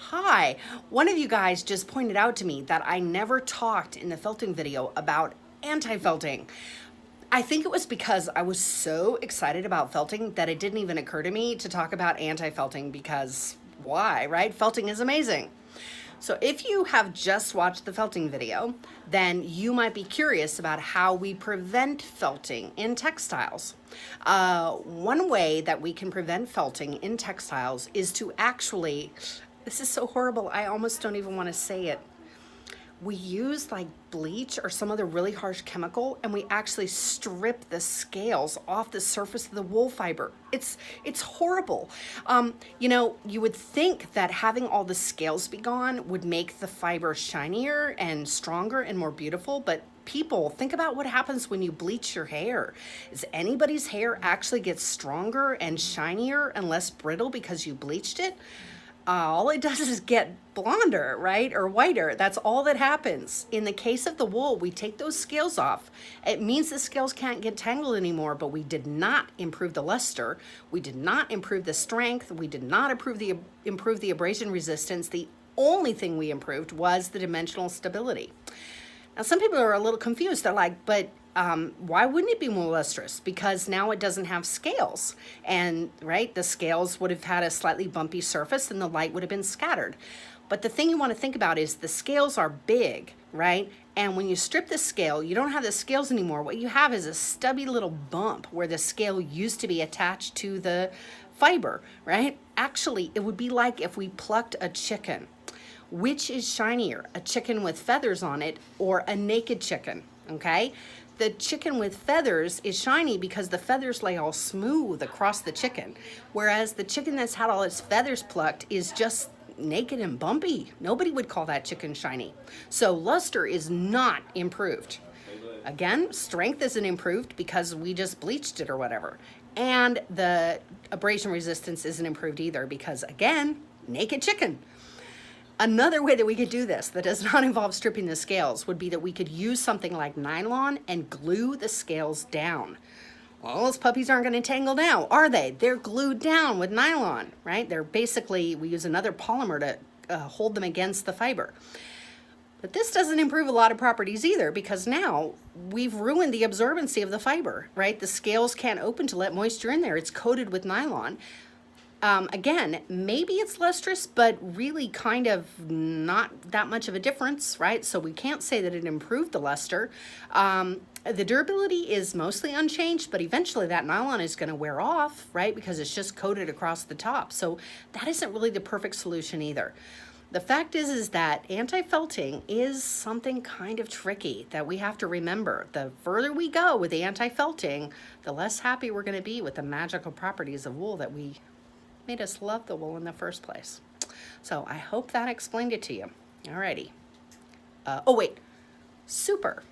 Hi, one of you guys just pointed out to me that I never talked in the felting video about anti-felting. I think it was because I was so excited about felting that it didn't even occur to me to talk about anti-felting because why, right? Felting is amazing. So if you have just watched the felting video, then you might be curious about how we prevent felting in textiles. One way that we can prevent felting in textiles is to actually, this is so horrible, I almost don't even want to say it. We use like bleach or some other really harsh chemical, and we actually strip the scales off the surface of the wool fiber. It's horrible. You would think that having all the scales be gone would make the fiber shinier and stronger and more beautiful, but people, think about what happens when you bleach your hair. Is anybody's hair actually gets stronger and shinier and less brittle because you bleached it? All it does is get blonder, right? Or whiter. That's all that happens. In the case of the wool, we take those scales off. It means the scales can't get tangled anymore, but we did not improve the luster. We did not improve the strength. We did not improve the abrasion resistance. The only thing we improved was the dimensional stability. Now, some people are a little confused. They're like, but why wouldn't it be more lustrous? Because now it doesn't have scales, and right, the scales would have had a slightly bumpy surface and the light would have been scattered. But the thing you want to think about is the scales are big, right? And when you strip the scale, you don't have the scales anymore. What you have is a stubby little bump where the scale used to be attached to the fiber, right? Actually, it would be like if we plucked a chicken. Which is shinier, a chicken with feathers on it or a naked chicken, okay? The chicken with feathers is shiny because the feathers lay all smooth across the chicken, whereas the chicken that's had all its feathers plucked is just naked and bumpy. Nobody would call that chicken shiny. So luster is not improved. Again, strength isn't improved because we just bleached it or whatever. And the abrasion resistance isn't improved either because, again, naked chicken. Another way that we could do this that does not involve stripping the scales would be that we could use something like nylon and glue the scales down. Well, those puppies aren't going to tangle now, are they? They're glued down with nylon, right? They're basically, we use another polymer to hold them against the fiber. But this doesn't improve a lot of properties either because now we've ruined the absorbency of the fiber, right? The scales can't open to let moisture in there. It's coated with nylon. Again, maybe it's lustrous, but really kind of not that much of a difference, right? So we can't say that it improved the luster. The durability is mostly unchanged, but eventually that nylon is going to wear off, right? Because it's just coated across the top. So that isn't really the perfect solution either. The fact is that anti-felting is something kind of tricky that we have to remember. The further we go with anti-felting, the less happy we're going to be with the magical properties of wool that made us love the wool in the first place. So I hope that explained it to you. Alrighty. Oh wait, super.